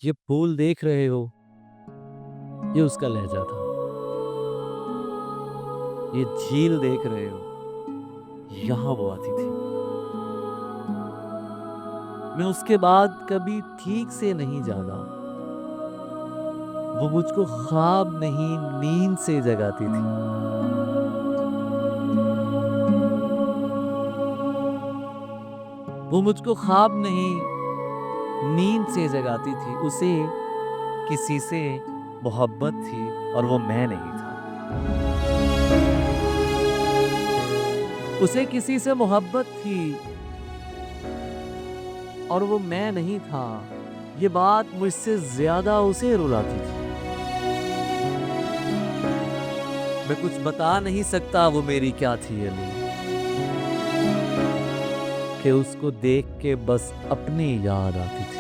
ये फूल देख रहे हो, ये उसका लहजा था। ये झील देख रहे हो, यहाँ वो आती थी। मैं उसके बाद कभी ठीक से नहीं जागा। वो मुझको ख्वाब नहीं, नींद से जगाती थी। वो मुझको ख्वाब नहीं, नींद से जगाती थी। उसे किसी से मोहब्बत थी और वो मैं नहीं था। उसे किसी से मोहब्बत थी और वो मैं नहीं था। ये बात मुझसे ज़्यादा उसे रुलाती थी। मैं कुछ बता नहीं सकता वो मेरी क्या थी अली, कि उसको देख के बस अपनी याद आती थी।